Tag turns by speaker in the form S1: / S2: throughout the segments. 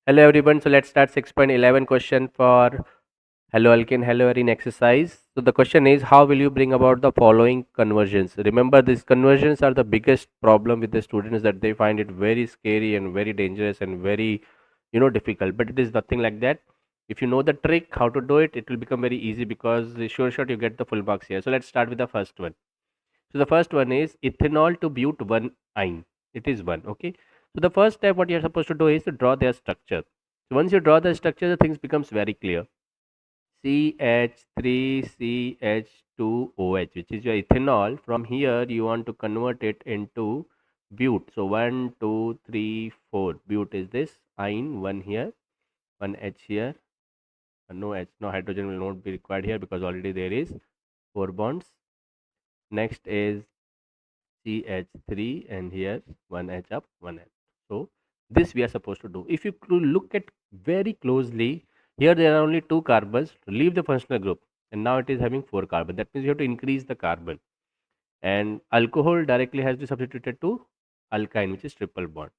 S1: Hello everyone, so let's start 6.11 question for Haloalkane Haloarene exercise. So the question is, how will you bring about the following conversions? Remember, these conversions are the biggest problem with the students, that they find it very scary and very dangerous and very difficult, but it is nothing like that. If you know the trick how to do it, it will become very easy, because sure shot you get the full marks here. So let's start with the first one. So the first one is ethanol to but 1 ine. It is 1. Okay. So the first step what you are supposed to do is to draw their structure. So once you draw the structure, the things becomes very clear. CH3CH2OH, which is your ethanol. From here you want to convert it into but. So 1, 2, 3, 4. But is this ine, 1 here, 1 H here. No H, no hydrogen will not be required here because already there is 4 bonds. Next is CH3, and here 1 H up, 1 H. So this we are supposed to do. If you look at very closely, here there are only 2 carbons. Leave the functional group, and now it is having 4 carbon. That means you have to increase the carbon, and alcohol directly has to be substituted to alkyne, which is triple bond.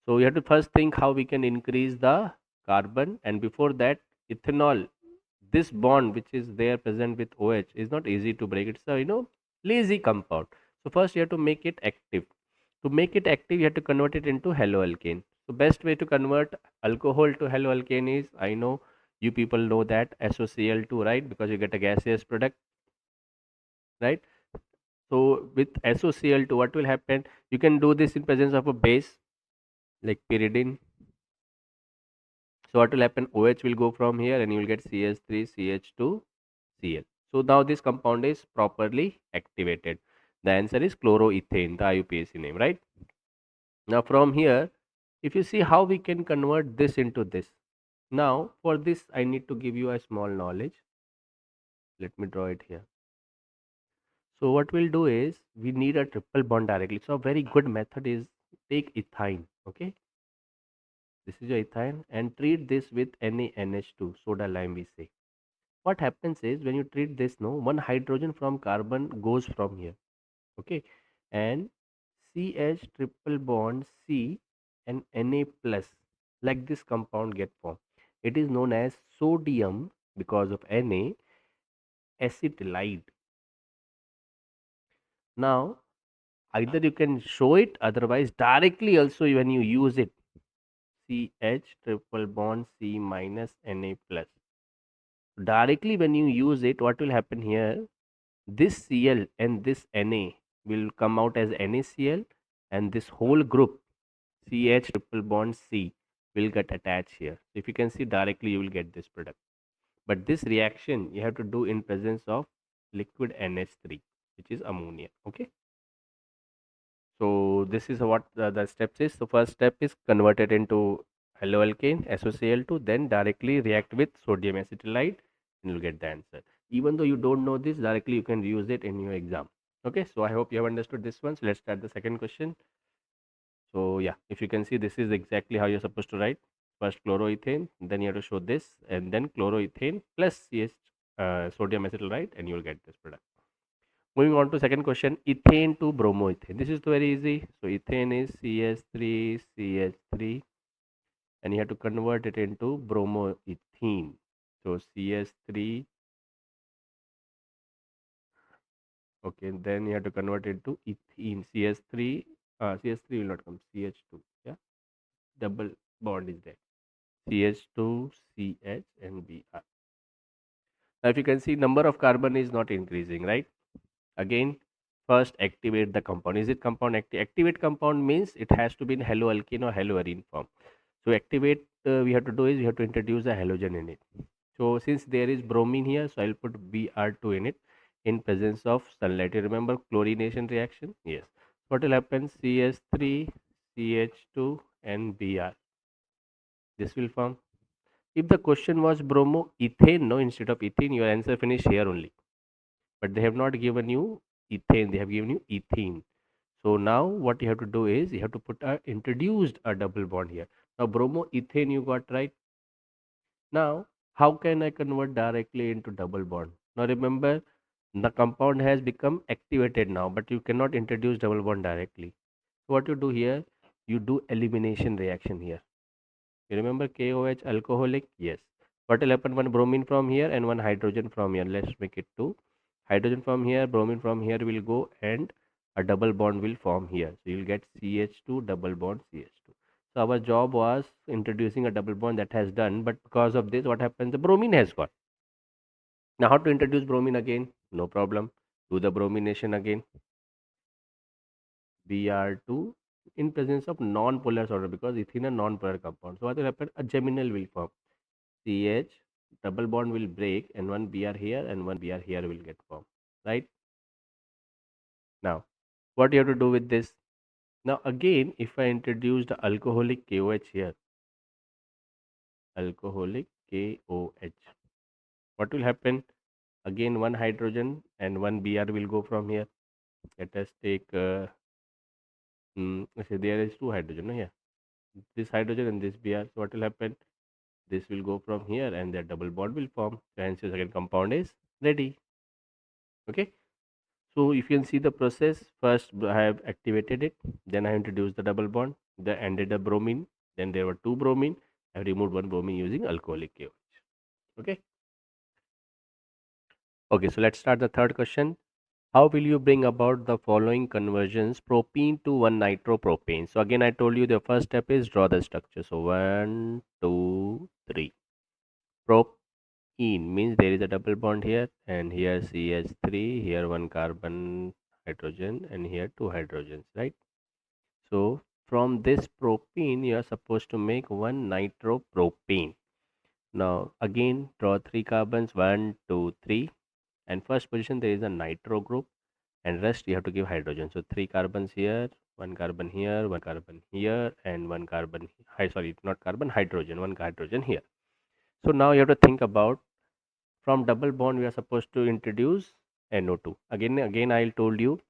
S1: So you have to first think how we can increase the carbon, and before that, ethanol, this bond which is there present with OH is not easy to break. It's a lazy compound. So first you have to make it active. To make it active, you have to convert it into haloalkane. So best way to convert alcohol to haloalkane is, I know you people know that, SOCl2, right? Because you get a gaseous product, right? So with SOCl2, what will happen? You can do this in presence of a base like pyridine. So what will happen? OH will go from here and you will get CH3, CH2, Cl. So now this compound is properly activated. The answer is chloroethane, the IUPAC name, right? Now from here, if you see how we can convert this into this. Now for this, I need to give you a small knowledge. Let me draw it here. So what we'll do is, we need a triple bond directly. So a very good method is, take ethyne, okay? This is your ethyne, and treat this with NaNH2, soda lime we say. What happens is, when you treat this, no, one hydrogen from carbon goes from here, okay, and CH triple bond C and Na plus, like this compound get formed. It is known as sodium, because of Na, acetylide. Now either you can show it, otherwise directly also when you use it, CH triple bond C minus Na plus, directly when you use it, what will happen here? This Cl and this Na will come out as NaCl, and this whole group CH triple bond C will get attached here. So if you can see, directly you will get this product. But this reaction you have to do in presence of liquid NH3, which is ammonia. Okay. So this is what the steps is. So first step is converted into haloalkane SOCl2, then directly react with sodium acetylide, and you'll get the answer. Even though you don't know this, directly you can use it in your exam. Okay, so I hope you have understood this one. So let's start the second question. So yeah, if you can see, this is exactly how you're supposed to write. First chloroethane, then you have to show this, and then chloroethane plus sodium acetylide, and you'll get this product. Moving on to second question, ethane to bromoethane. This is very easy. So ethane is CH3CH3, and you have to convert it into bromoethene. So CH3, okay, then you have to convert it to ethene. CH3, CH3 will not come, CH2. Yeah, double bond is there. CH2, CH, and Br. Now if you can see, number of carbon is not increasing, right? Again, first activate the compound. Is it compound activate compound means it has to be in haloalkane or haloarene form. So activate, we have to do is, we have to introduce a halogen in it. So since there is bromine here, so I'll put Br2 in it in presence of sunlight. You remember chlorination reaction? Yes. What will happen? CH3, CH2, and Br. This will form. If the question was bromoethane, no, instead of ethene, your answer finish here only. But they have not given you ethane, they have given you ethene. So now what you have to do is, you have to put introduced a double bond here. Now bromoethane you got, right? Now how can I convert directly into double bond? Now remember, The compound has become activated now, but you cannot introduce double bond directly. So what you do here, you do elimination reaction here. You remember KOH alcoholic? Yes. What will happen? One bromine from here and one hydrogen from here. Let's make it two. Hydrogen from here, bromine from here will go, and a double bond will form here. So you'll get CH2 double bond CH2. So our job was introducing a double bond, that has done, but because of this, what happens? The bromine has got. Now how to introduce bromine again? No problem. Do the bromination again. Br2 in presence of non-polar solvent, because ethene a non-polar compound. So what will happen? A geminal will form. CH double bond will break, and one Br here and one Br here will get formed. Right? Now, what you have to do with this? Now again, if I introduce the alcoholic KOH here, alcoholic KOH, what will happen? Again, one hydrogen and one Br will go from here. Let us take, say there is two hydrogen, no? Yeah, this hydrogen and this Br. So what will happen? This will go from here and their double bond will form. So hence your second compound is ready. Okay. So if you can see the process, first I have activated it, then I introduced the double bond, then ended a bromine, then there were two bromine, I have removed one bromine using alcoholic KOH. Okay. Okay, so let's start the third question. How will you bring about the following conversions propene to 1-nitropropane? So again, I told you the first step is draw the structure. So 1, 2, 3. Propene means there is a double bond here, and here CH3, here one carbon hydrogen, and here two hydrogens, right? So from this propene, you are supposed to make 1-nitropropane. Now again, draw three carbons, 1, 2, 3, and first position there is a nitro group, and rest you have to give hydrogen. So three carbons here, one carbon here, one carbon here, and one carbon, sorry, not carbon, hydrogen, one hydrogen here. So now you have to think about, from double bond we are supposed to introduce NO2. Again I told you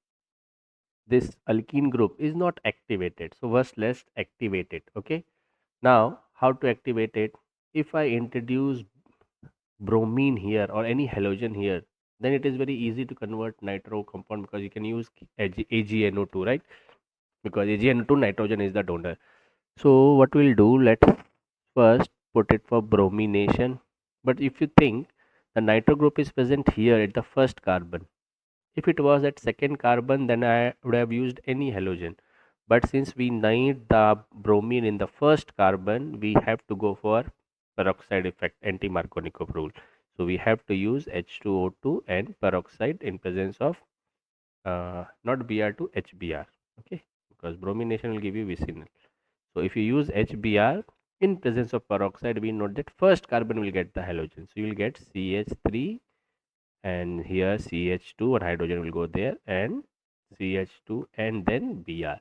S1: this alkene group is not activated. So first let's activate it. Okay. Now how to activate it? If I introduce bromine here or any halogen here, then it is very easy to convert nitro compound, because you can use AgNO2, right? Because AgNO2 nitrogen is the donor. So what we'll do, let's first put it for bromination. But if you think the nitro group is present here at the first carbon, if it was at second carbon, then I would have used any halogen. But since we need the bromine in the first carbon, we have to go for peroxide effect, anti-Markovnikov rule. So we have to use H2O2 and peroxide in presence of not Br2, HBr. Okay, because bromination will give you vicinal. So if you use HBr in presence of peroxide, we know that first carbon will get the halogen. So you will get CH3, and here CH2, one hydrogen will go there, and CH2, and then Br.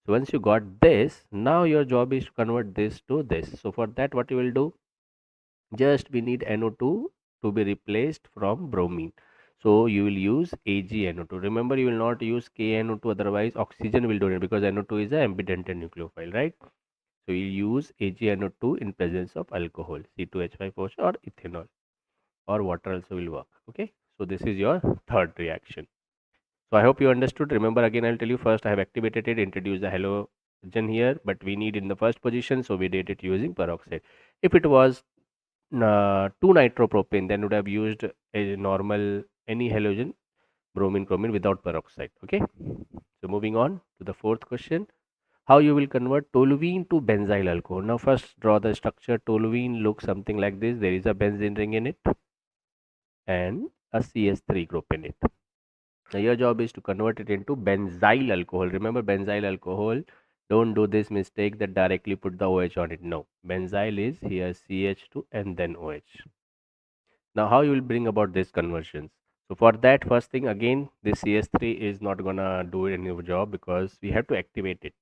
S1: So once you got this, now your job is to convert this to this. So for that, what you will do, just we need NO2 to be replaced from bromine. So you will use AgNO2. Remember, you will not use KNO2, otherwise oxygen will donate, because NO2 is an ambidentate nucleophile, right? So you use AgNO2 in presence of alcohol, C2H5OH or ethanol, or water also will work. Okay. So this is your third reaction. So I hope you understood. Remember, again I'll tell you, first I have activated it, introduced the halogen here, but we need in the first position, so we did it using peroxide. If it was 2-nitropropane, then would have used a normal any halogen, bromine, chromine, without peroxide. Okay. So moving on to the fourth question. How you will convert toluene to benzyl alcohol? Now first draw the structure. Toluene looks something like this. There is a benzene ring in it and a CH3 group in it. Now your job is to convert it into benzyl alcohol. Remember, benzyl alcohol, don't do this mistake that directly put the OH on it. No, benzyl is here CH2 and then OH. Now how you will bring about these conversions? So for that, first thing, again this CH3 is not gonna do any job, because we have to activate it.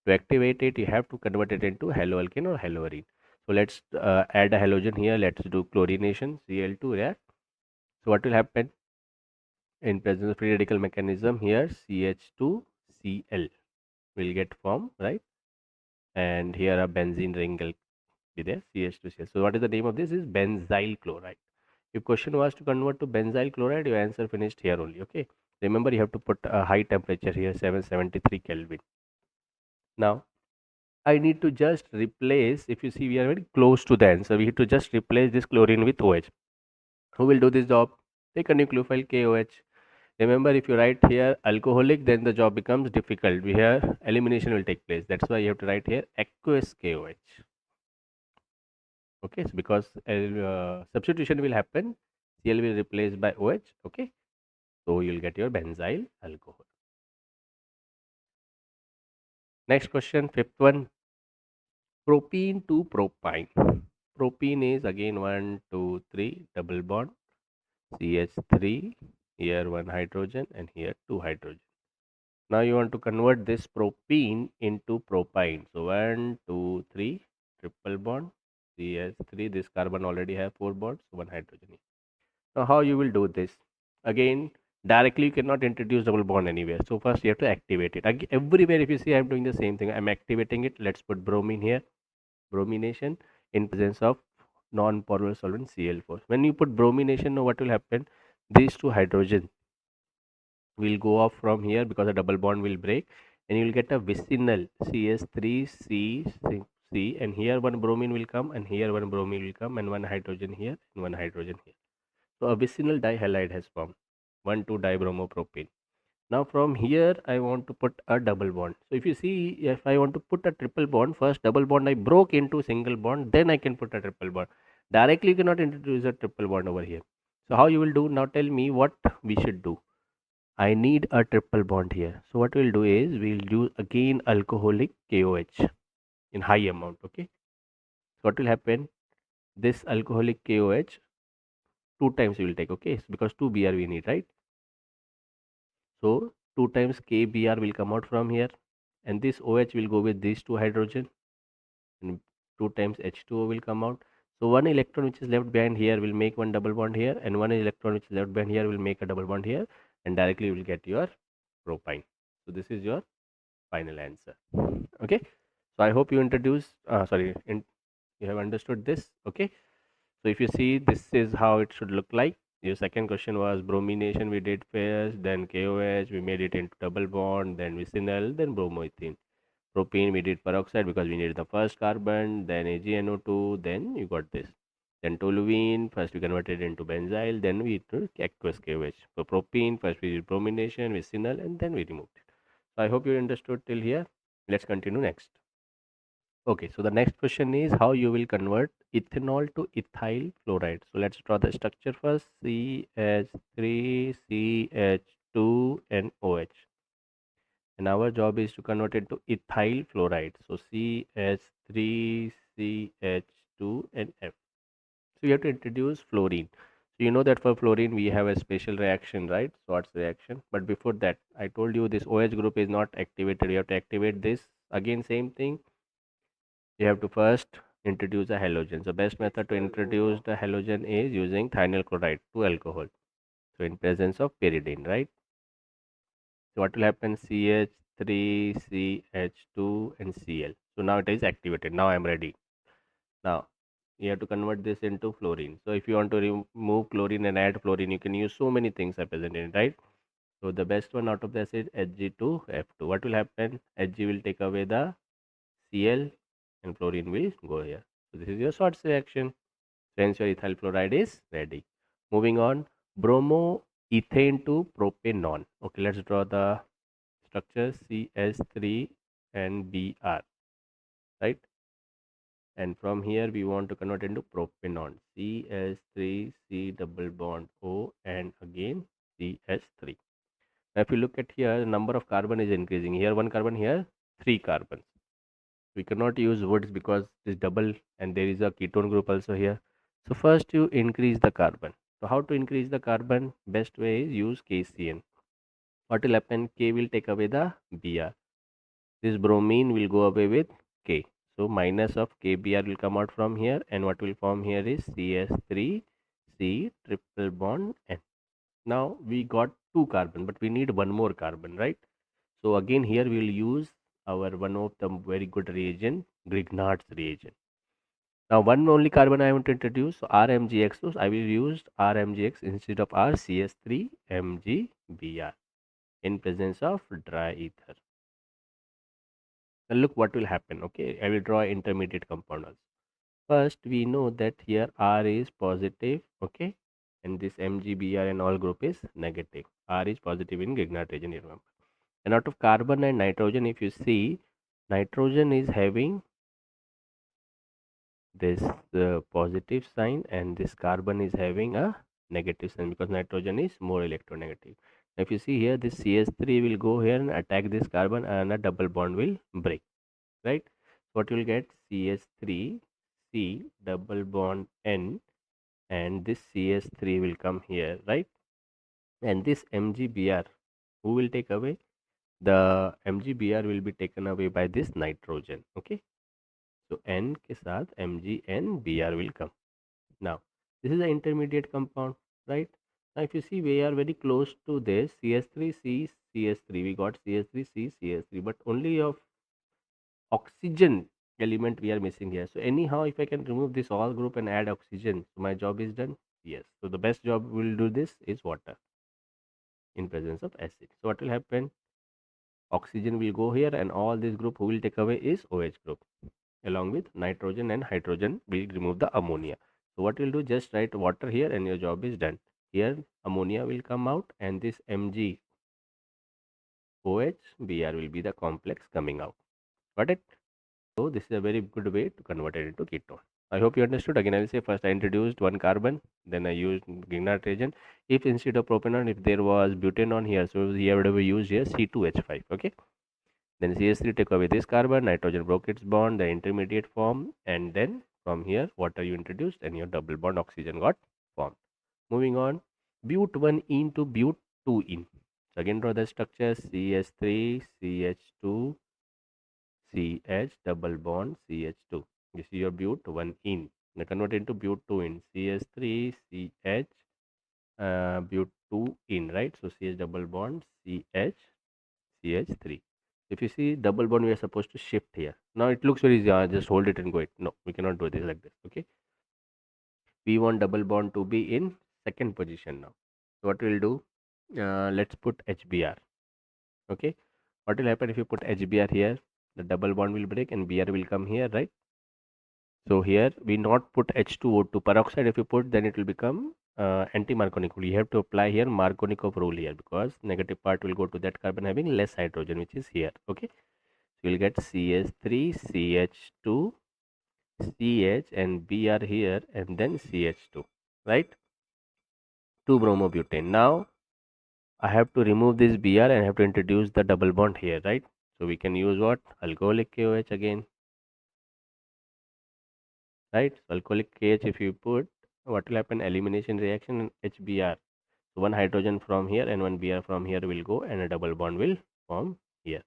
S1: To activate it, you have to convert it into haloalkane or haloarene. So let's add a halogen here. Let's do chlorination, Cl2 react. So what will happen? In presence of free radical mechanism, here CH2Cl will get formed, right? And here a benzene ring will be there, CH2Cl. So what is the name of this? Is benzyl chloride. If question was to convert to benzyl chloride, your answer finished here only. Okay. Remember, you have to put a high temperature here, 773 Kelvin. Now, I need to just replace, if you see, we are very close to the answer. We have to just replace this chlorine with OH. Who will do this job? Take a nucleophile KOH. Remember, if you write here alcoholic, then the job becomes difficult. We here elimination will take place. That's why you have to write here aqueous KOH. Okay, so because substitution will happen, Cl will replace by OH. Okay, so you'll get your benzyl alcohol. Next question, fifth one, propene to propine. Propene is again 1, 2, 3 double bond, CH3, here one hydrogen and here two hydrogen. Now you want to convert this propene into propine. So 1, 2, 3 triple bond, CH3. This carbon already have 4 bonds, one hydrogen. Now how you will do this? Again, directly you cannot introduce double bond anywhere. So first you have to activate it. Everywhere if you see I am doing the same thing. I am activating it. Let's put bromine here. Bromination in presence of non-polar solvent Cl4. When you put bromination, now what will happen? These two hydrogen will go off from here because a double bond will break, and you will get a vicinal CH3C and here one bromine will come and here one bromine will come and one hydrogen here and one hydrogen here. So a vicinal dihalide has formed, 1,2-dibromopropane. Now from here I want to put a double bond. So if you see, if I want to put a triple bond, first double bond I broke into single bond, then I can put a triple bond. Directly you cannot introduce a triple bond over here. So how you will do? Now tell me what we should do. I need a triple bond here. So what we'll do is we'll use again alcoholic KOH in high amount. Okay. So what will happen? This alcoholic KOH two times we will take. Okay, so because 2 Br we need, right? So 2 times KBr will come out from here, and this OH will go with these two hydrogen, and 2 times H2O will come out. So one electron which is left behind here will make one double bond here, and one electron which is left behind here will make a double bond here, and directly you will get your propine. So this is your final answer. Okay, so I hope you you have understood this. Okay, so if you see, this is how it should look like. Your second question was bromination we did first, then KOH we made it into double bond, then vicinal, then bromoethane. Propane we did peroxide because we needed the first carbon, then AgNO2, then you got this. Then toluene, first we converted it into benzyl, then we did aqueous KOH. For propene, first we did bromination, vicinal, and then we removed it. So I hope you understood till here. Let's continue next. Okay, so the next question is how you will convert ethanol to ethyl fluoride. So let's draw the structure first. CH3, CH2 and OH. And our job is to convert it to ethyl fluoride. So CH3, CH2 and F. So you have to introduce fluorine. So you know that for fluorine we have a special reaction, right? Schwarz reaction. But before that, I told you this OH group is not activated. You have to activate this. Again, same thing. You have to first introduce a halogen. So best method to introduce the halogen is using thionyl chloride to alcohol. So in presence of pyridine, right? So what will happen? CH3, CH2 and Cl. So now it is activated. Now I am ready. Now you have to convert this into fluorine. So if you want to remove chlorine and add fluorine, you can use so many things are present in it, right? So the best one out of this is Hg2F2. What will happen? Hg will take away the Cl and fluorine will go here. So this is your Schwarz reaction. Hence your ethyl fluoride is ready. Moving on, bromoethane to propanone. Okay, let's draw the structure CH3 and Br, right? And from here we want to convert into propanone. CH3, C double bond O and again CH3. Now if you look at here, the number of carbon is increasing. Here one carbon, here 3 carbons. We cannot use woods because this double and there is a ketone group also here. So first you increase the carbon. So how to increase the carbon? Best way is use KCN. What will happen? K will take away the Br. This bromine will go away with K. So minus of KBr will come out from here, and what will form here is CS3C triple bond N. Now we got 2 carbon, but we need one more carbon, right? So again here we will use our one of the very good reagent, Grignard's reagent. Now one only carbon I want to introduce, so RMgx. So I will use RMgx instead of RCS3Mgbr in presence of dry ether. Now look what will happen. Okay, I will draw intermediate compound also. First, we know that here R is positive, okay, and this MgBr and all group is negative. R is positive in Grignard region, you remember. And out of carbon and nitrogen, if you see, nitrogen is having this positive sign and this carbon is having a negative sign because nitrogen is more electronegative. If you see here, this CH3 will go here and attack this carbon and a double bond will break, right? What you will get, CH3 C double bond N, and this CH3 will come here, right? And this MgBr, who will take away? The MgBr will be taken away by this nitrogen, okay? So N के साथ MgNBr will come. Now this is an intermediate compound, right? Now if you see, we are very close to this CH3C CH3. We got CH3C CH3, but only of oxygen element we are missing here. So anyhow, if I can remove this all group and add oxygen, so my job is done. Yes. So the best job will do this is water in presence of acid. So what will happen? Oxygen will go here, and all this group who will take away is OH group. Along with nitrogen and hydrogen will remove the ammonia. So what we'll do, just write water here and your job is done. Here ammonia will come out and this MgOH Br will be the complex coming out. Got it? So this is a very good way to convert it into ketone. I hope you understood. Again, I will say, first I introduced one carbon, then I used Grignard reagent. If instead of propanol, if there was butanol here, so here would have used here C2H5. Okay. Then CH3 take away this carbon, nitrogen broke its bond, the intermediate form, and then from here water you introduced and your double bond oxygen got formed. Moving on, but 1 in to but 2 in. So again draw the structure, CH3 CH2 CH double bond CH2. This is your but 1 in. Now convert into but 2 in, CH3 CH but 2 in, right? So CH double bond CH CH3. If you see double bond, we are supposed to shift here. Now it looks very easy. Just hold it and go it. No, we cannot do this like this. Okay. We want double bond to be in second position now. So what we'll do? Let's put HBr. Okay. What will happen if you put HBr here? The double bond will break and Br will come here, right? So here we not put H2O2 peroxide. If you put, then it will become anti-Markovnikov rule. You have to apply here Markovnikov rule here, because negative part will go to that carbon having less hydrogen, which is here. Okay. So you'll get CH3 CH2 CH and Br here, and then CH2, right? 2 bromobutane. Now I have to remove this Br and I have to introduce the double bond here, right? So we can use what? Alcoholic KOH again, right? So alcoholic KH, if you put, what will happen? Elimination reaction and HBr. So one hydrogen from here and one Br from here will go and a double bond will form here.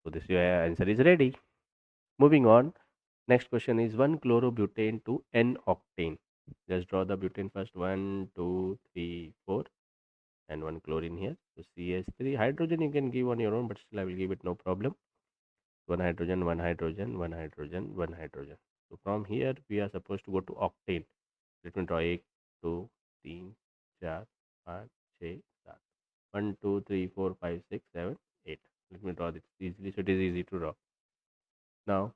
S1: So this your answer is ready. Moving on. Next question is 1 chlorobutane to N octane. Just draw the butane first. 1, 2, 3, 4, and 1 chlorine here. So CH3. Hydrogen you can give on your own, but still I will give it, no problem. 1 hydrogen, 1 hydrogen, 1 hydrogen, 1 hydrogen. So from here we are supposed to go to octane. Let me draw 1, 2, 3, 4, 5, 6, 7. 1, 2, 3, 4, 5, 6, 7, 8. Let me draw this easily, so it is easy to draw. Now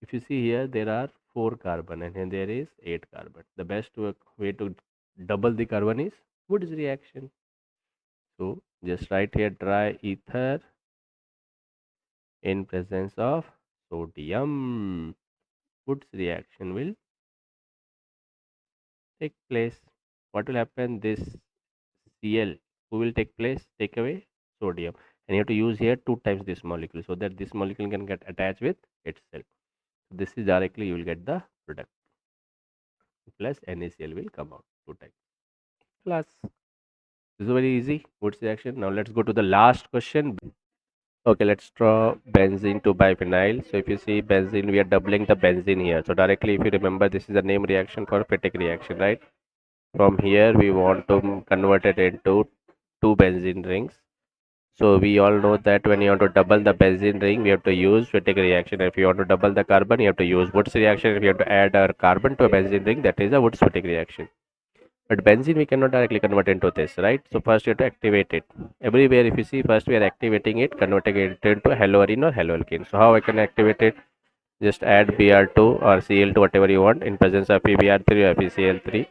S1: if you see here, there are 4 carbon and here there is 8 carbon. The best way to double the carbon is Wood's reaction. So just write here dry ether in presence of sodium. Wood's reaction will take place. What will happen? This Cl who will take place? Take away sodium, and you have to use here 2 times this molecule so that this molecule can get attached with itself. This is directly you will get the product, plus NaCl will come out 2 times. Plus, this is very easy. Wood's reaction. Now let's go to the last question. Okay, let's draw benzene to biphenyl. So if you see benzene, we are doubling the benzene here. So directly, if you remember, this is a name reaction for Fitic reaction, right? From here, we want to convert it into 2 benzene rings. So we all know that when you want to double the benzene ring, we have to use Wittig reaction. If you want to double the carbon, you have to use Woods reaction. If you have to add a carbon to a benzene ring, that is a Woods-Wittig reaction. But benzene we cannot directly convert into this, right? So first you have to activate it. Everywhere if you see, first we are activating it, converting it into haloarine or haloalkane. So how I can activate it? Just add Br2 or Cl2, whatever you want, in presence of PBr3 or PCl3.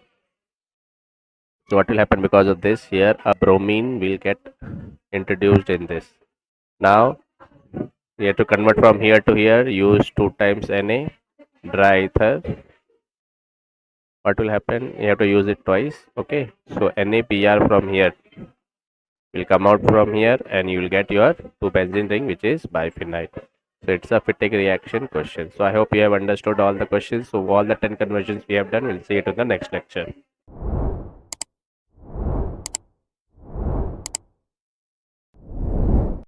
S1: So what will happen because of this? Here a bromine will get introduced in this. Now we have to convert from here to here, use 2 times Na, dry ether. What will happen? You have to use it twice. Okay, so NaBr from here will come out from here and you will get your 2 benzene ring, which is biphenyl. So it's a Wittig reaction question. So I hope you have understood all the questions. So all the 10 conversions we have done, we'll see it in the next lecture.